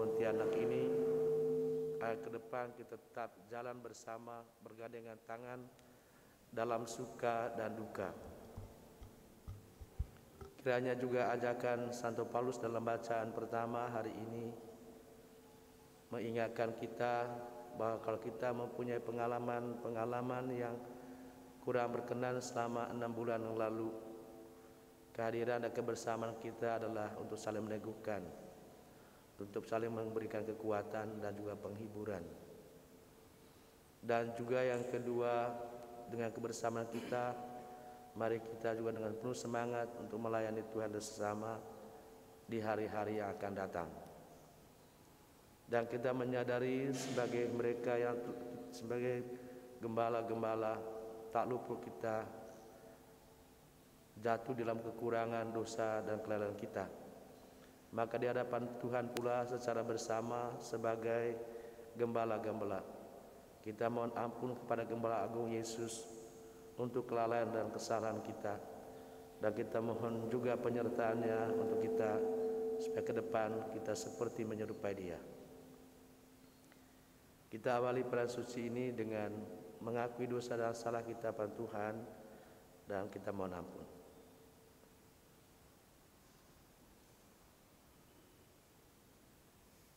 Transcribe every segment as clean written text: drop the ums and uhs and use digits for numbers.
Pontianak ini, ke depan kita tetap jalan bersama, bergandengan tangan dalam suka dan duka. Kiranya juga ajakan Santo Paulus dalam bacaan pertama hari ini mengingatkan kita bahwa kalau kita mempunyai pengalaman yang kurang berkenan selama 6 bulan yang lalu, kehadiran dan kebersamaan kita adalah untuk saling meneguhkan, untuk saling memberikan kekuatan dan juga penghiburan. Dan juga yang kedua, dengan kebersamaan kita, mari kita juga dengan penuh semangat untuk melayani Tuhan dan sesama di hari-hari yang akan datang. Dan kita menyadari sebagai mereka yang sebagai gembala-gembala, tak luput kita jatuh dalam kekurangan, dosa dan kelalaian kita. Maka di hadapan Tuhan pula secara bersama sebagai gembala-gembala, kita mohon ampun kepada Gembala Agung Yesus untuk kelalaian dan kesalahan kita. Dan kita mohon juga penyertaannya untuk kita supaya ke depan kita seperti menyerupai Dia. Kita awali peran suci ini dengan mengakui dosa dan salah kita pada Tuhan dan kita mohon ampun.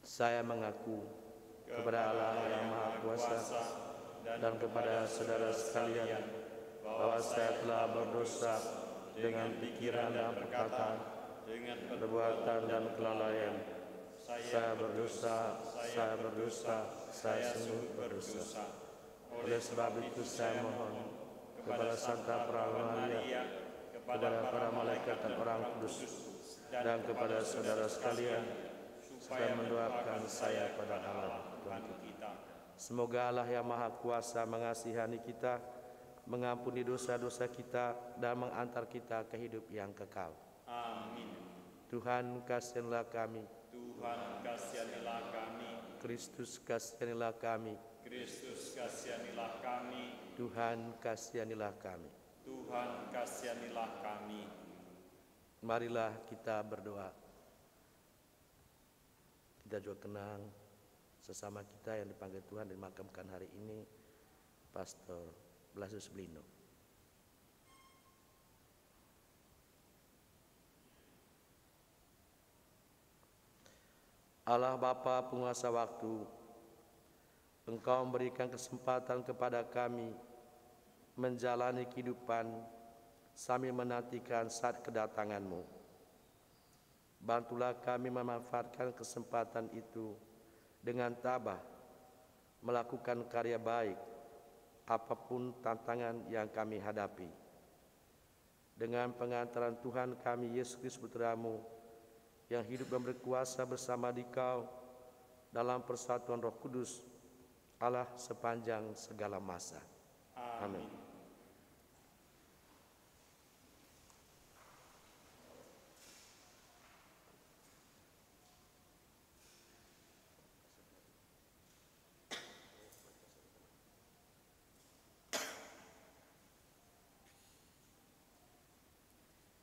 Saya mengaku kepada Allah yang Maha Kuasa dan kepada saudara sekalian bahwa saya telah berdosa dengan pikiran dan perkataan, dengan perbuatan dan kelalaian. Saya berdosa, saya sungguh berdosa. Oleh sebab itu saya mohon kepada Santa Maria, kepada para malaikat dan orang kudus, dan kepada saudara sekalian, supaya mendoakan saya pada Allah Tuhan kita. Semoga Allah yang Maha Kuasa mengasihani kita, mengampuni dosa-dosa kita, dan mengantar kita ke hidup yang kekal. Amin. Tuhan kasianilah kami. Tuhan kasianilah kami. Kristus kasianilah kami. Kristus kasianilah kami. Tuhan kasianilah kami. Tuhan kasianilah kami. Marilah kita berdoa. Kita juga kenang sesama kita yang dipanggil Tuhan dimakamkan hari ini, Pastor Blasius Blino. Allah Bapa penguasa waktu, Engkau memberikan kesempatan kepada kami menjalani kehidupan sambil menantikan saat kedatangan-Mu. Bantulah kami memanfaatkan kesempatan itu dengan tabah, melakukan karya baik, apapun tantangan yang kami hadapi. Dengan pengantaran Tuhan kami, Yesus Kristus Putra-Mu, yang hidup dan berkuasa bersama Dikau dalam persatuan Roh Kudus, Allah sepanjang segala masa. Amin.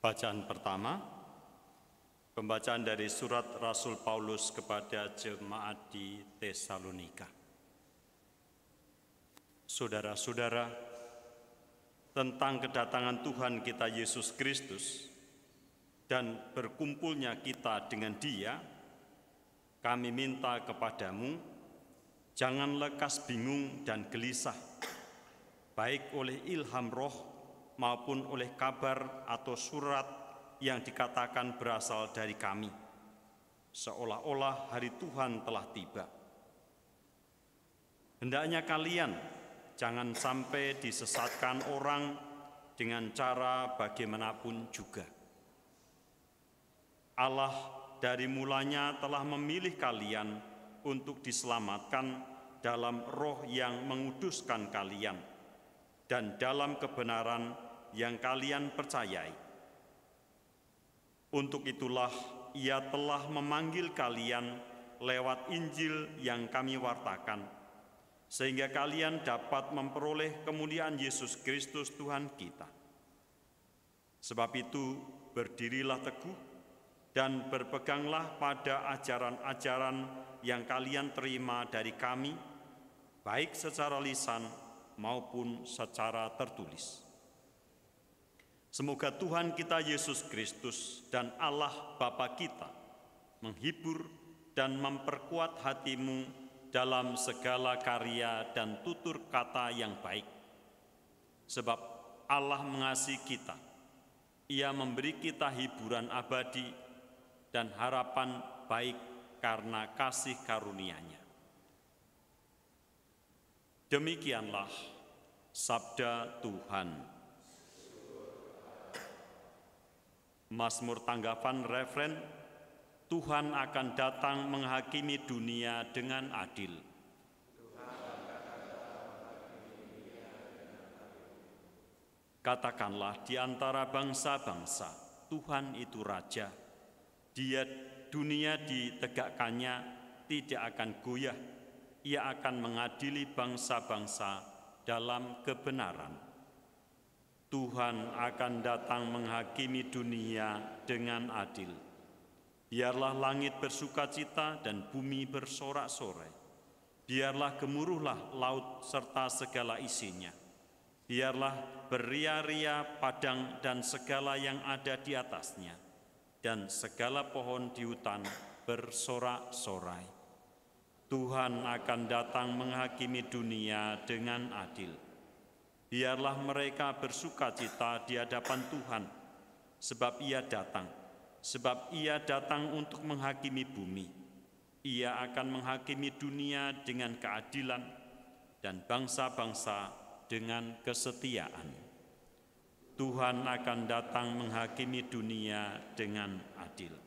Bacaan pertama, pembacaan dari surat Rasul Paulus kepada jemaat di Tesalonika. Saudara-saudara, tentang kedatangan Tuhan kita Yesus Kristus dan berkumpulnya kita dengan Dia, kami minta kepadamu, jangan lekas bingung dan gelisah, baik oleh ilham roh maupun oleh kabar atau surat yang dikatakan berasal dari kami, seolah-olah hari Tuhan telah tiba. Hendaknya kalian jangan sampai disesatkan orang dengan cara bagaimanapun juga. Allah dari mulanya telah memilih kalian untuk diselamatkan dalam roh yang menguduskan kalian dan dalam kebenaran yang kalian percayai. Untuk itulah Ia telah memanggil kalian lewat Injil yang kami wartakan, sehingga kalian dapat memperoleh kemuliaan Yesus Kristus Tuhan kita. Sebab itu, berdirilah teguh, dan berpeganglah pada ajaran-ajaran yang kalian terima dari kami, baik secara lisan maupun secara tertulis. Semoga Tuhan kita Yesus Kristus dan Allah Bapa kita menghibur dan memperkuat hatimu dalam segala karya dan tutur kata yang baik. Sebab Allah mengasihi kita, Ia memberi kita hiburan abadi dan harapan baik karena kasih karunia-Nya. Demikianlah sabda Tuhan. Mazmur tanggapan refren, Tuhan akan datang menghakimi dunia dengan adil. Katakanlah di antara bangsa-bangsa, Tuhan itu Raja. Dunia ditegakkannya tidak akan goyah. Ia akan mengadili bangsa-bangsa dalam kebenaran. Tuhan akan datang menghakimi dunia dengan adil. Biarlah langit bersukacita dan bumi bersorak-sorai. Biarlah gemuruhlah laut serta segala isinya. Biarlah beria-ria padang dan segala yang ada di atasnya, dan segala pohon di hutan bersorak-sorai. Tuhan akan datang menghakimi dunia dengan adil. Biarlah mereka bersukacita di hadapan Tuhan, sebab Ia datang untuk menghakimi bumi. Ia akan menghakimi dunia dengan keadilan dan bangsa-bangsa dengan kesetiaan. Tuhan akan datang menghakimi dunia dengan adil.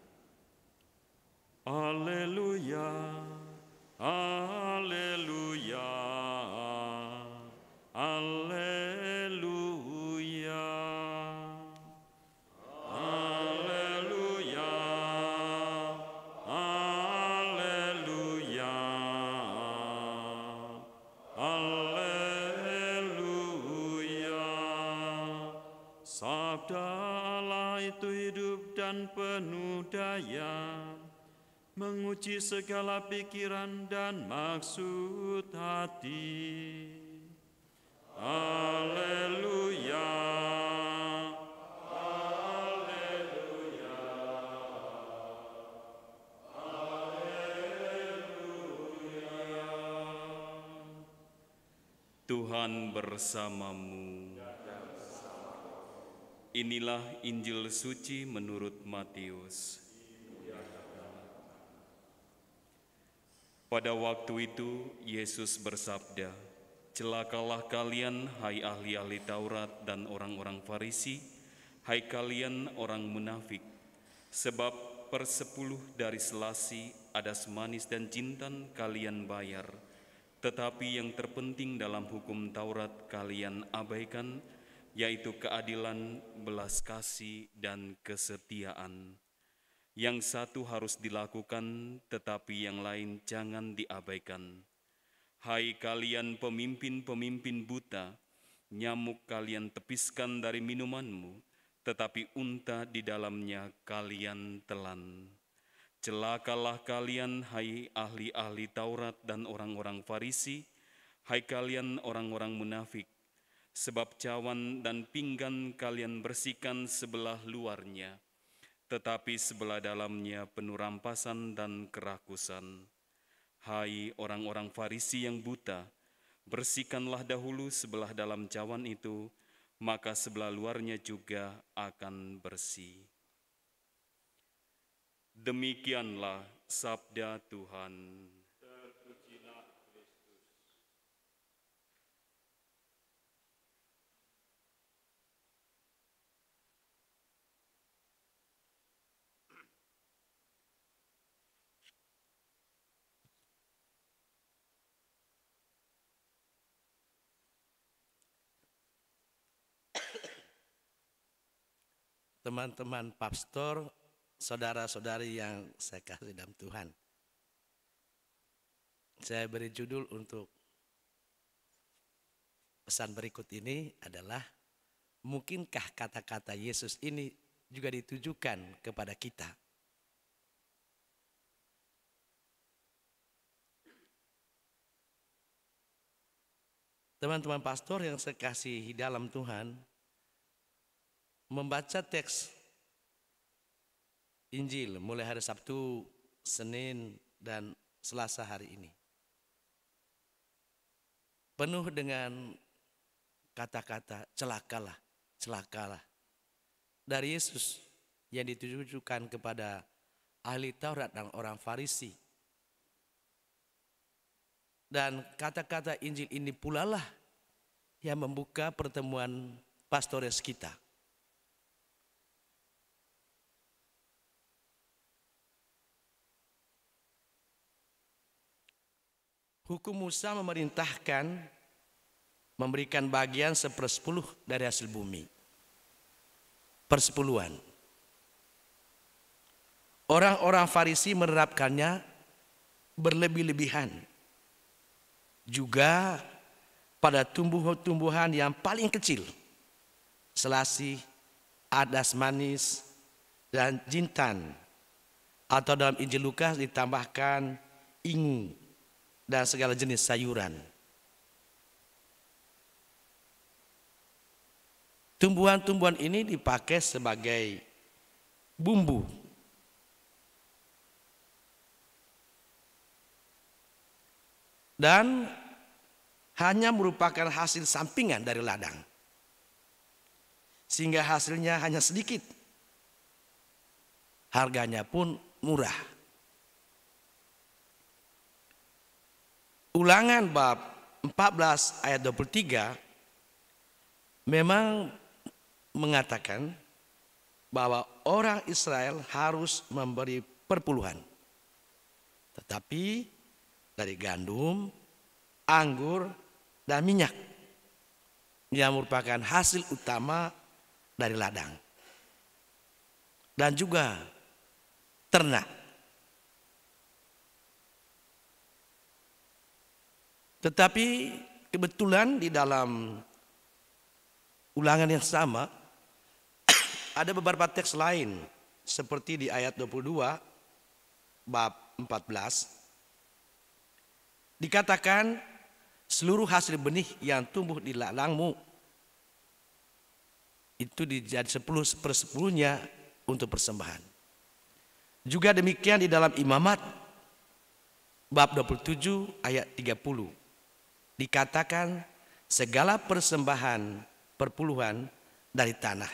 Haleluya, haleluya, haleluya, haleluya, haleluya, haleluya. Sabda Allah itu hidup dan penuh daya, menguji segala pikiran dan maksud hati. Haleluya, haleluya, haleluya. Tuhan bersamamu. Inilah Injil suci menurut Matius. Pada waktu itu Yesus bersabda, "Celakalah kalian, hai ahli-ahli Taurat dan orang-orang Farisi, hai kalian orang munafik, sebab 1/10 dari selasi, adas manis dan jintan kalian bayar, tetapi yang terpenting dalam hukum Taurat kalian abaikan, yaitu keadilan, belas kasih, dan kesetiaan. Yang satu harus dilakukan, tetapi yang lain jangan diabaikan. Hai kalian pemimpin-pemimpin buta, nyamuk kalian tepiskan dari minumanmu, tetapi unta di dalamnya kalian telan. Celakalah kalian, hai ahli-ahli Taurat dan orang-orang Farisi, hai kalian orang-orang munafik, sebab cawan dan pinggan kalian bersihkan sebelah luarnya, tetapi sebelah dalamnya penuh rampasan dan kerakusan. Hai orang-orang Farisi yang buta, bersihkanlah dahulu sebelah dalam cawan itu, maka sebelah luarnya juga akan bersih." Demikianlah sabda Tuhan. Teman-teman pastor, saudara-saudari yang saya kasih dalam Tuhan. Saya beri judul untuk pesan berikut ini adalah, mungkinkah kata-kata Yesus ini juga ditujukan kepada kita? Teman-teman pastor yang saya kasihi dalam Tuhan, membaca teks Injil mulai hari Sabtu, Senin, dan Selasa hari ini penuh dengan kata-kata celakalah, celakalah dari Yesus yang ditujukan kepada ahli Taurat dan orang Farisi. Dan kata-kata Injil ini pula lah yang membuka pertemuan pastores kita. Hukum Musa memerintahkan memberikan bagian 1/10 dari hasil bumi. Persepuluhan. Orang-orang Farisi menerapkannya berlebih-lebihan. Juga pada tumbuhan yang paling kecil. Selasih, adas manis, dan jintan. Atau dalam Injil Lukas ditambahkan ingu dan segala jenis sayuran. Tumbuhan-tumbuhan ini dipakai sebagai bumbu. Dan hanya merupakan hasil sampingan dari ladang. Sehingga hasilnya hanya sedikit. Harganya pun murah. Ulangan bab 14 ayat 23 memang mengatakan bahwa orang Israel harus memberi perpuluhan. Tetapi dari gandum, anggur, dan minyak yang merupakan hasil utama dari ladang. Dan juga ternak. Tetapi kebetulan di dalam ulangan yang sama ada beberapa teks lain seperti di ayat 22 bab 14 dikatakan seluruh hasil benih yang tumbuh di ladangmu itu dijadi 10/10-nya untuk persembahan. Juga demikian di dalam Imamat bab 27 ayat 30 dikatakan segala persembahan perpuluhan dari tanah.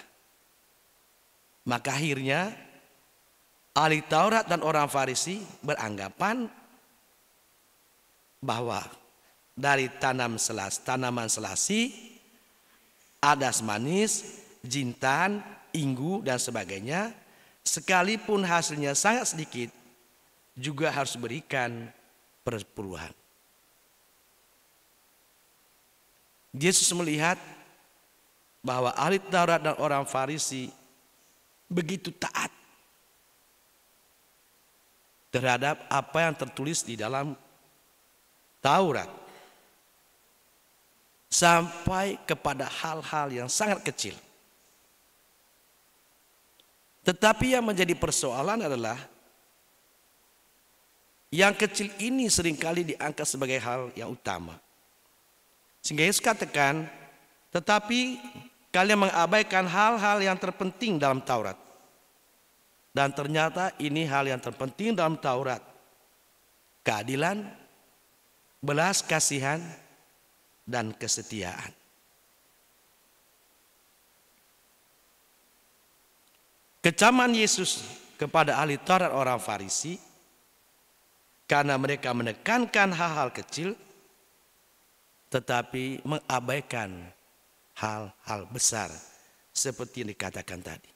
Maka akhirnya ahli Taurat dan orang Farisi beranggapan bahwa dari tanaman selasi, adas manis, jintan, inggu dan sebagainya, sekalipun hasilnya sangat sedikit, juga harus berikan perpuluhan. Yesus melihat bahwa ahli Taurat dan orang Farisi begitu taat terhadap apa yang tertulis di dalam Taurat, sampai kepada hal-hal yang sangat kecil. Tetapi yang menjadi persoalan adalah yang kecil ini seringkali diangkat sebagai hal yang utama. Sehingga Yesus katakan, tetapi kalian mengabaikan hal-hal yang terpenting dalam Taurat. Dan ternyata ini hal yang terpenting dalam Taurat. Keadilan, belas kasihan, dan kesetiaan. Kecaman Yesus kepada ahli Taurat orang Farisi karena mereka menekankan hal-hal kecil tetapi mengabaikan hal-hal besar seperti yang dikatakan tadi.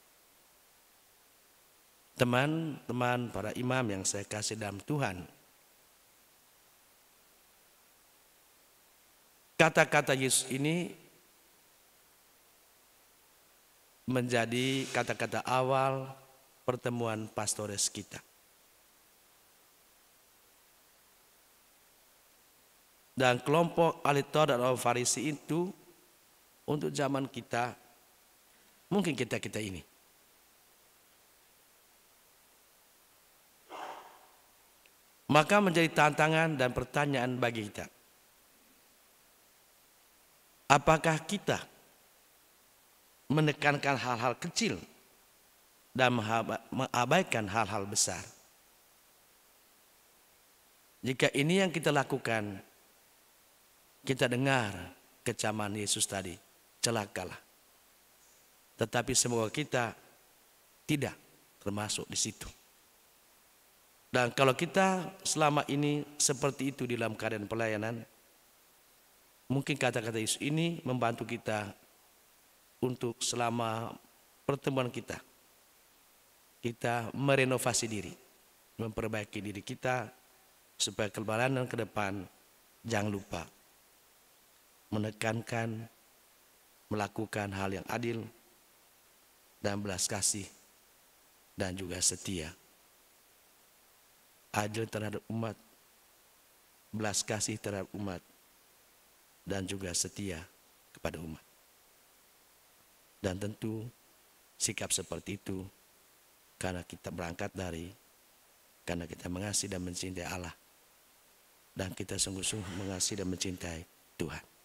Teman-teman para imam yang saya kasih dalam Tuhan, kata-kata Yesus ini menjadi kata-kata awal pertemuan pastores kita. Dan kelompok ahli Taurat dan orang Farisi itu untuk zaman kita, mungkin kita ini. Maka menjadi tantangan dan pertanyaan bagi kita. Apakah kita menekankan hal-hal kecil dan mengabaikan hal-hal besar? Jika ini yang kita lakukan, kita dengar kecaman Yesus tadi, celakalah. Tetapi semoga kita tidak termasuk di situ. Dan kalau kita selama ini seperti itu di dalam keadaan pelayanan, mungkin kata-kata Yesus ini membantu kita untuk selama pertemuan kita merenovasi diri, memperbaiki diri kita, supaya kelebaran ke depan jangan lupa menekankan, melakukan hal yang adil dan belas kasih dan juga setia. Adil terhadap umat, belas kasih terhadap umat, dan juga setia kepada umat. Dan tentu sikap seperti itu karena kita berangkat karena kita mengasihi dan mencintai Allah, dan kita sungguh-sungguh mengasihi dan mencintai Tuhan.